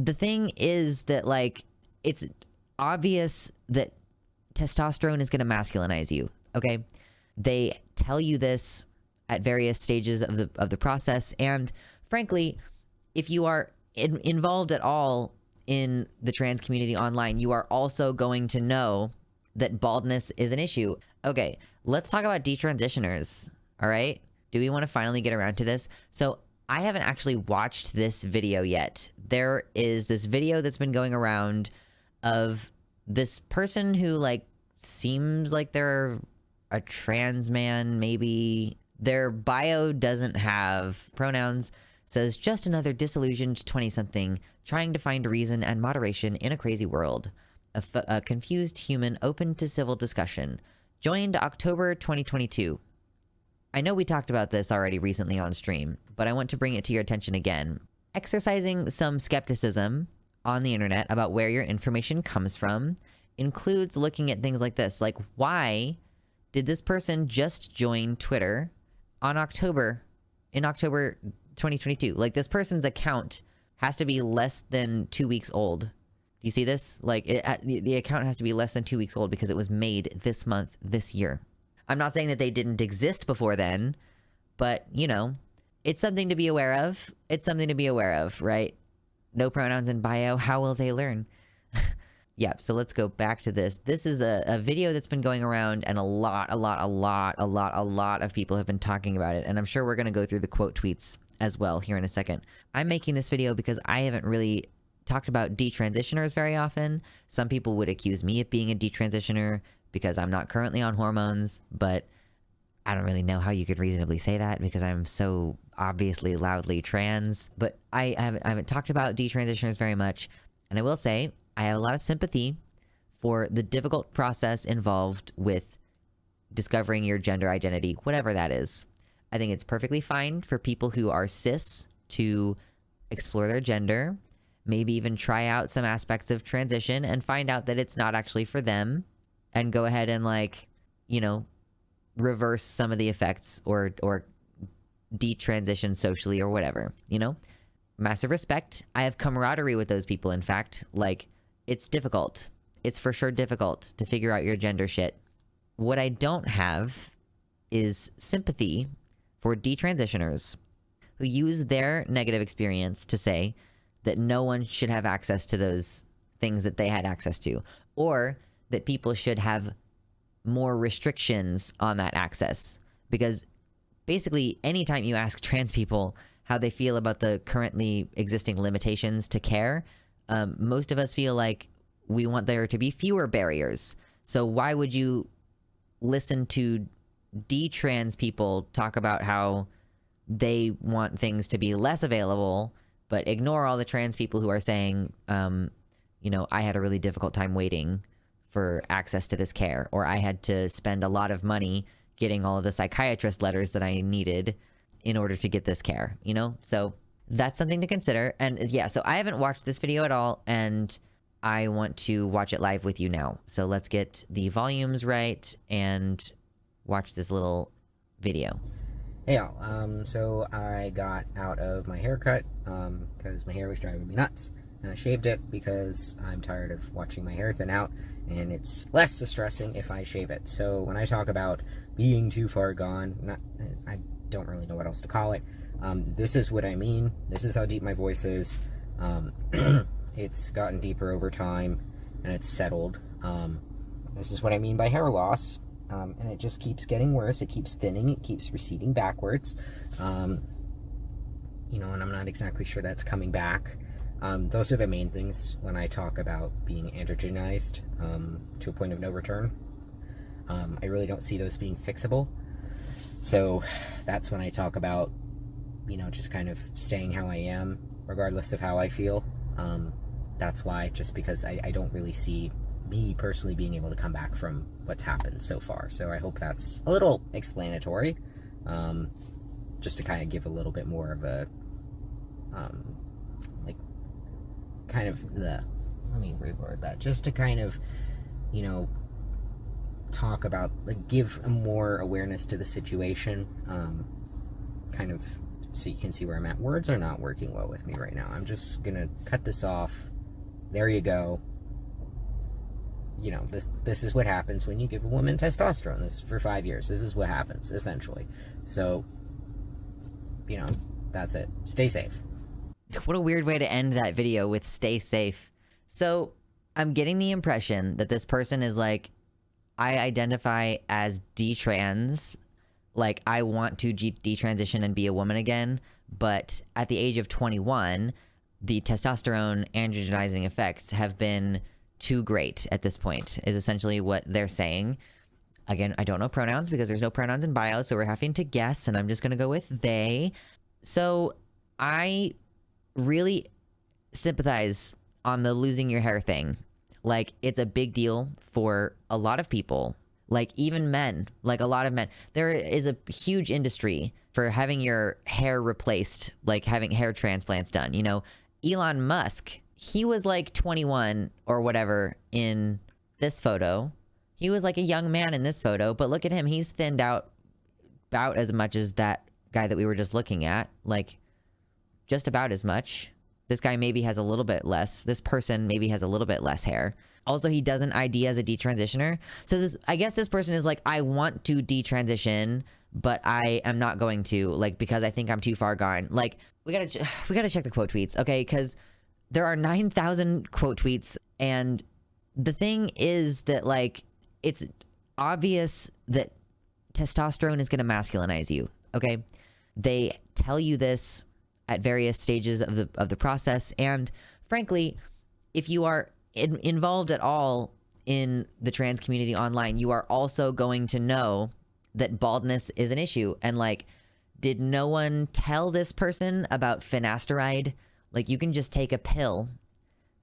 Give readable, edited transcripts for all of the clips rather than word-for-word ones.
the thing is that, like, it's obvious that testosterone is going to masculinize you, okay? They tell you this at various stages of the process, and frankly, if you are involved at all in the trans community online, you are also going to know that baldness is an issue. Okay, let's talk about detransitioners, all right? Do we want to finally get around to this? So I haven't actually watched this video yet. There is this video that's been going around of this person who, like, seems like they're a trans man, maybe. Their bio doesn't have pronouns, says just another disillusioned 20-something trying to find reason and moderation in a crazy world. A confused human open to civil discussion. Joined October 2022. I know we talked about this already recently on stream, but I want to bring it to your attention again. Exercising some skepticism on the internet about where your information comes from includes looking at things like this. Like, why did this person just join Twitter in October 2022? Like, this person's account has to be less than 2 weeks old. Do you see this? Like, the account has to be less than 2 weeks old because it was made this month, this year. I'm not saying that they didn't exist before then, but, you know, it's something to be aware of. It's something to be aware of, right? No pronouns in bio. How will they learn? Yeah, so let's go back to this. This is a video that's been going around, and a lot of people have been talking about it. And I'm sure we're going to go through the quote tweets as well here in a second. I'm making this video because I haven't really talked about detransitioners very often. Some people would accuse me of being a detransitioner because I'm not currently on hormones, but I don't really know how you could reasonably say that because I'm so obviously loudly trans. But I haven't talked about detransitioners very much. And I will say, I have a lot of sympathy for the difficult process involved with discovering your gender identity, whatever that is. I think it's perfectly fine for people who are cis to explore their gender, maybe even try out some aspects of transition and find out that it's not actually for them, and go ahead and, like, you know, reverse some of the effects or detransition socially or whatever, you know? Massive respect. I have camaraderie with those people, in fact. Like, it's difficult. It's for sure difficult to figure out your gender shit. What I don't have is sympathy for detransitioners who use their negative experience to say that no one should have access to those things that they had access to, or that people should have more restrictions on that access. Because basically, anytime you ask trans people how they feel about the currently existing limitations to care, most of us feel like we want there to be fewer barriers. So why would you listen to detrans people talk about how they want things to be less available, but ignore all the trans people who are saying, you know, I had a really difficult time waiting for access to this care, or I had to spend a lot of money getting all of the psychiatrist letters that I needed in order to get this care, you know? So that's something to consider. And yeah, so I haven't watched this video at all, and I want to watch it live with you now. So let's get the volumes right and watch this little video. Hey y'all, so I got out of my haircut because my hair was driving me nuts, and I shaved it because I'm tired of watching my hair thin out, and it's less distressing if I shave it. So when I talk about being too far gone, I don't really know what else to call it. This is what I mean. This is how deep my voice is. It's gotten deeper over time, and it's settled. This is what I mean by hair loss. And it just keeps getting worse. It keeps thinning. It keeps receding backwards. You know, and I'm not exactly sure that's coming back. Those are the main things when I talk about being androgenized to a point of no return. I really don't see those being fixable. So that's when I talk about, you know, just kind of staying how I am, regardless of how I feel. That's why, just because I don't really see me personally being able to come back from what's happened so far. So I hope that's a little explanatory, just to kind of give a little bit more of a, like, kind of let me reword that, just to kind of, you know, talk about, like, give more awareness to the situation, kind of so you can see where I'm at. Words are not working well with me right now. I'm just gonna cut this off. There you go. You know, this is what happens when you give a woman testosterone. This for 5 years. This is what happens, essentially. So, you know, that's it. Stay safe. What a weird way to end that video with stay safe. So, I'm getting the impression that this person is like, I identify as detrans, like I want to detransition and be a woman again, but at the age of 21, the testosterone androgenizing effects have been too great at this point, is essentially what they're saying. Again, I don't know pronouns because there's no pronouns in bio, so we're having to guess, and I'm just gonna go with they. So I really sympathize on the losing your hair thing. Like, it's a big deal for a lot of people, like even men, like a lot of men. There is a huge industry for having your hair replaced, like having hair transplants done. You know, Elon Musk, he was like 21 or whatever in this photo. He was like a young man in this photo, but look at him. He's thinned out about as much as that guy that we were just looking at, like just about as much. This guy maybe has a little bit less. This person maybe has a little bit less hair. Also, he doesn't ID as a detransitioner. So this, I guess this person is like, I want to detransition, but I am not going to, like, because I think I'm too far gone. Like, we gotta check the quote tweets, okay? Because there are 9,000 quote tweets, and the thing is that, like, it's obvious that testosterone is gonna masculinize you, okay? They tell you this at various stages of the process, and frankly, if you are involved at all in the trans community online, you are also going to know that baldness is an issue. And like, did no one tell this person about finasteride? Like, you can just take a pill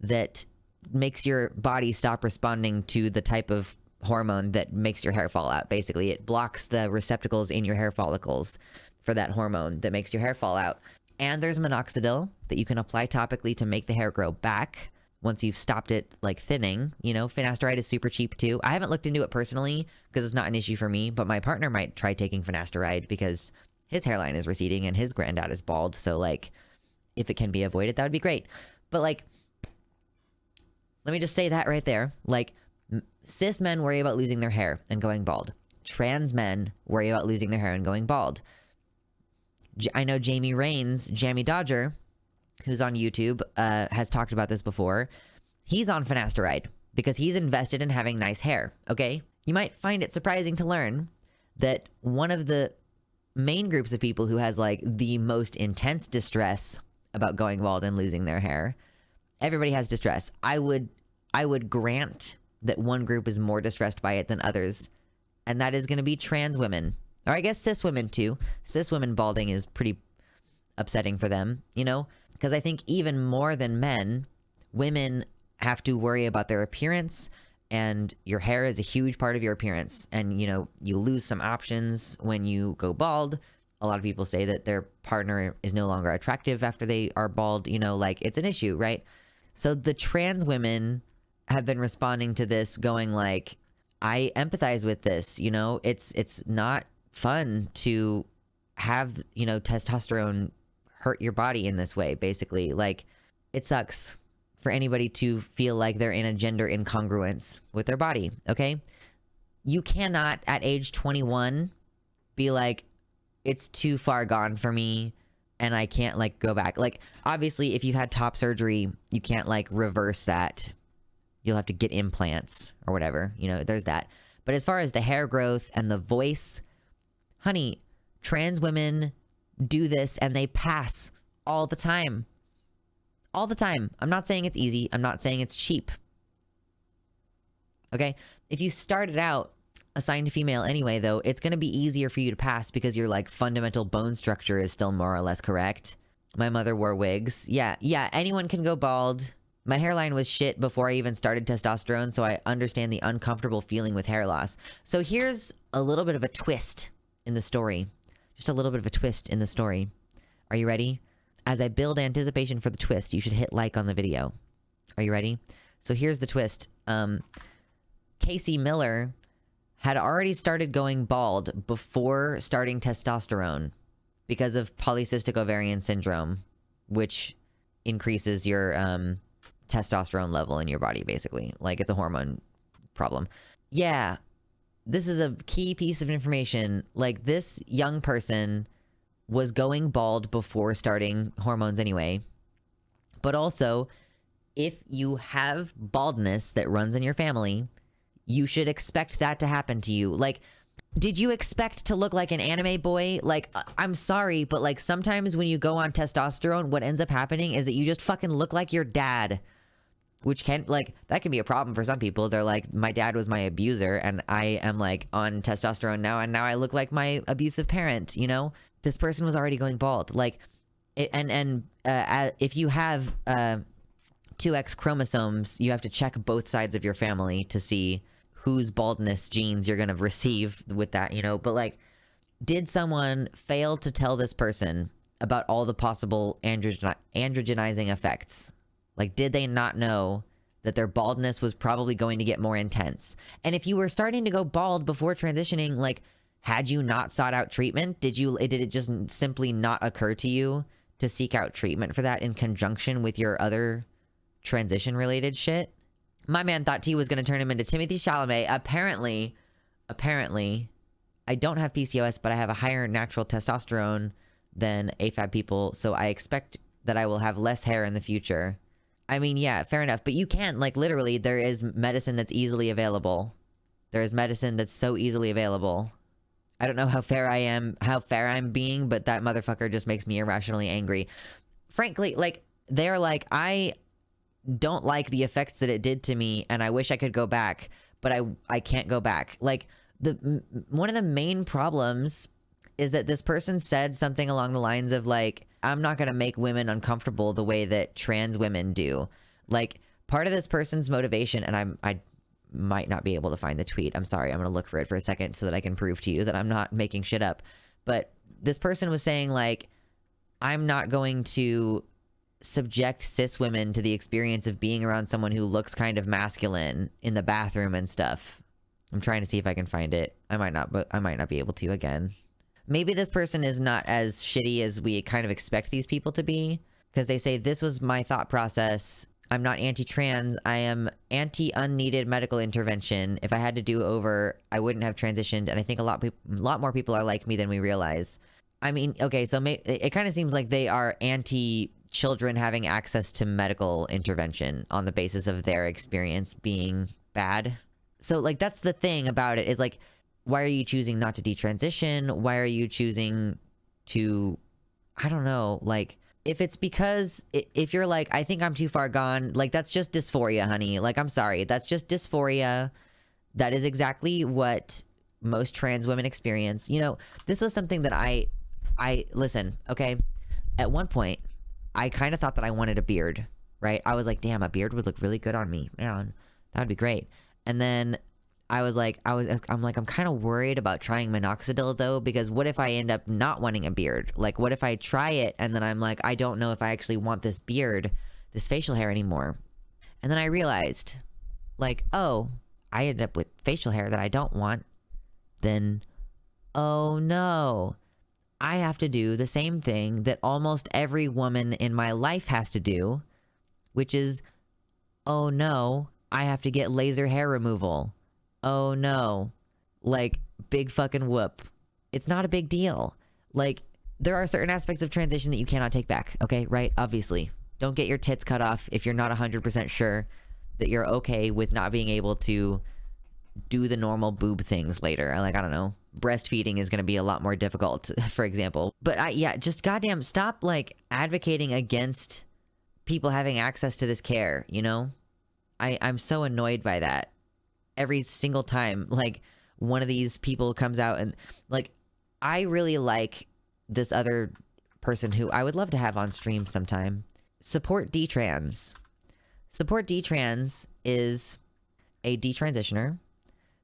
that makes your body stop responding to the type of hormone that makes your hair fall out. Basically, it blocks the receptacles in your hair follicles for that hormone that makes your hair fall out. And there's minoxidil that you can apply topically to make the hair grow back once you've stopped it, like, thinning. You know, finasteride is super cheap too. I haven't looked into it personally because it's not an issue for me, but my partner might try taking finasteride because his hairline is receding and his granddad is bald. So, like, if it can be avoided, that would be great. But, like, let me just say that right there. Like, cis men worry about losing their hair and going bald. Trans men worry about losing their hair and going bald. I know Jamie Rains, Jamie Dodger, who's on YouTube, has talked about this before. He's on finasteride because he's invested in having nice hair, okay? You might find it surprising to learn that one of the main groups of people who has, like, the most intense distress about going bald and losing their hair, everybody has distress. I would grant that one group is more distressed by it than others, and that is going to be trans women. Or I guess cis women too. Cis women balding is pretty upsetting for them, you know? Because I think even more than men, women have to worry about their appearance, and your hair is a huge part of your appearance. And, you know, you lose some options when you go bald. A lot of people say that their partner is no longer attractive after they are bald, you know, like, it's an issue, right? So the trans women have been responding to this going like, I empathize with this, you know? It's not fun to have, you know, testosterone hurt your body in this way, basically. Like, it sucks for anybody to feel like they're in a gender incongruence with their body, okay? You cannot, at age 21, be like, it's too far gone for me and I can't, like, go back. Like, obviously, if you had top surgery, you can't, like, reverse that. You'll have to get implants or whatever, you know, there's that. But as far as the hair growth and the voice, honey, trans women do this and they pass all the time. All the time. I'm not saying it's easy. I'm not saying it's cheap. Okay? If you started out assigned to female anyway, though, it's going to be easier for you to pass because your, like, fundamental bone structure is still more or less correct. My mother wore wigs. Yeah, anyone can go bald. My hairline was shit before I even started testosterone, so I understand the uncomfortable feeling with hair loss. So here's a little bit of a twist in the story. Just a little bit of a twist in the story. Are you ready? As I build anticipation for the twist, you should hit like on the video. Are you ready? So here's the twist. Casey Miller had already started going bald before starting testosterone. because of polycystic ovarian syndrome, which increases your testosterone level in your body, basically. Like, it's a hormone problem. Yeah, this is a key piece of information. Like, this young person was going bald before starting hormones anyway. But also, if you have baldness that runs in your family, you should expect that to happen to you. Like, did you expect to look like an anime boy? Like, I'm sorry, but like sometimes when you go on testosterone, what ends up happening is that you just fucking look like your dad. Which can, like, that can be a problem for some people. They're like, my dad was my abuser and I am like on testosterone now, and now I look like my abusive parent, you know? This person was already going bald. Like, if you have 2X chromosomes, you have to check both sides of your family to see whose baldness genes you're going to receive with that, you know? But like, did someone fail to tell this person about all the possible androgenizing effects? Like, did they not know that their baldness was probably going to get more intense? And if you were starting to go bald before transitioning, like, had you not sought out treatment? Did it just simply not occur to you to seek out treatment for that in conjunction with your other transition related shit? My man thought T was going to turn him into Timothy Chalamet. Apparently, I don't have PCOS, but I have a higher natural testosterone than AFAB people, so I expect that I will have less hair in the future. I mean, yeah, fair enough. But you can, like, literally, there is medicine that's easily available. There is medicine that's so easily available. I don't know how fair I'm being, but that motherfucker just makes me irrationally angry. Frankly, like, they're like, I don't like the effects that it did to me, and I wish I could go back, but I can't go back. Like, one of the main problems is that this person said something along the lines of like, I'm not gonna make women uncomfortable the way that trans women do. Like, part of this person's motivation, and I might not be able to find the tweet. I'm sorry. I'm gonna look for it for a second so that I can prove to you that I'm not making shit up. But this person was saying like, I'm not going to subject cis women to the experience of being around someone who looks kind of masculine in the bathroom and stuff. I'm trying to see if I can find it. I might not, but I might not be able to again. Maybe this person is not as shitty as we kind of expect these people to be, because they say, this was my thought process. I'm not anti-trans. I am anti-unneeded medical intervention. If I had to do over, I wouldn't have transitioned. And I think a lot more people are like me than we realize. I mean, okay, so it kind of seems like they are anti-children having access to medical intervention on the basis of their experience being bad. So, like, that's the thing about it, is like, why are you choosing not to detransition? Why are you choosing to, I don't know, like, if it's because, if you're like, I think I'm too far gone, like, that's just dysphoria, honey. Like, I'm sorry, that's just dysphoria. That is exactly what most trans women experience. You know, this was something that I listen, okay? At one point, I kind of thought that I wanted a beard, right? I was like, damn, a beard would look really good on me. Man, that would be great. And then I'm kind of worried about trying minoxidil though, because what if I end up not wanting a beard? Like, what if I try it and then I'm like, I don't know if I actually want this beard, this facial hair anymore. And then I realized, like, oh, I ended up with facial hair that I don't want. Then, oh no, I have to do the same thing that almost every woman in my life has to do, which is, oh no, I have to get laser hair removal. Oh no, like, big fucking whoop. It's not a big deal. Like, there are certain aspects of transition that you cannot take back, okay, right? Obviously. Don't get your tits cut off if you're not 100% sure that you're okay with not being able to do the normal boob things later. Like, I don't know, breastfeeding is going to be a lot more difficult, for example. But just goddamn stop, like, advocating against people having access to this care, you know? I'm so annoyed by that. Every single time, like, one of these people comes out and, like, I really like this other person who I would love to have on stream sometime. Support Detrans. Support Detrans is a detransitioner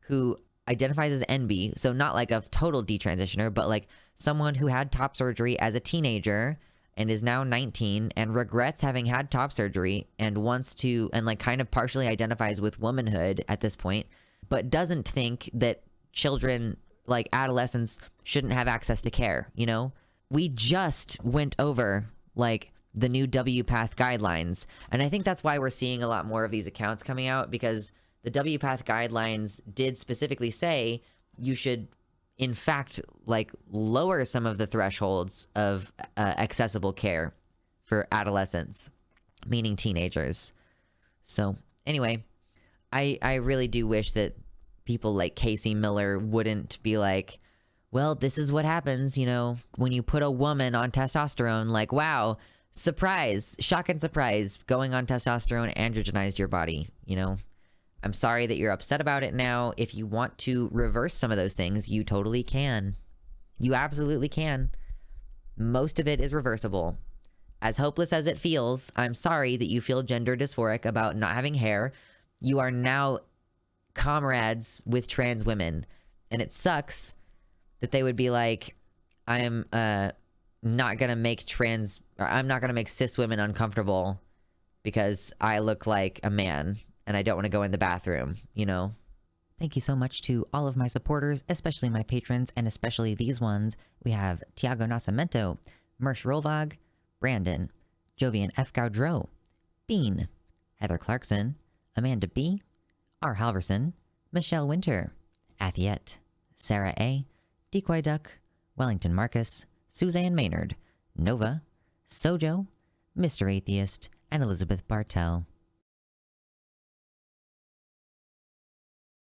who identifies as NB, so not like a total detransitioner, but like someone who had top surgery as a teenager and is now 19 and regrets having had top surgery and wants to, and like kind of partially identifies with womanhood at this point, but doesn't think that children, like adolescents, shouldn't have access to care, you know? we just went over like the new WPATH guidelines. And I think that's why we're seeing a lot more of these accounts coming out, because the WPATH guidelines did specifically say you should, in fact, like lower some of the thresholds of accessible care for adolescents, meaning teenagers. So anyway, I really do wish that people like Casey Miller wouldn't be like, well, this is what happens, you know, when you put a woman on testosterone. Like, wow, surprise, shock and surprise, going on testosterone androgenized your body, you know. I'm sorry that you're upset about it now. If you want to reverse some of those things, you totally can. You absolutely can. Most of it is reversible. As hopeless as it feels, I'm sorry that you feel gender dysphoric about not having hair. You are now comrades with trans women. And it sucks that they would be like, I'm not going to make I'm not going to make cis women uncomfortable because I look like a man and I don't want to go in the bathroom, you know? Thank you so much to all of my supporters, especially my patrons, and especially these ones. We have Tiago Nascimento, Mersh Rolvag, Brandon, Jovian F. Gaudreau, Bean, Heather Clarkson, Amanda B., R. Halverson, Michelle Winter, Athiette, Sarah A., Decoy Duck, Wellington Marcus, Suzanne Maynard, Nova, Sojo, Mr. Atheist, and Elizabeth Bartell.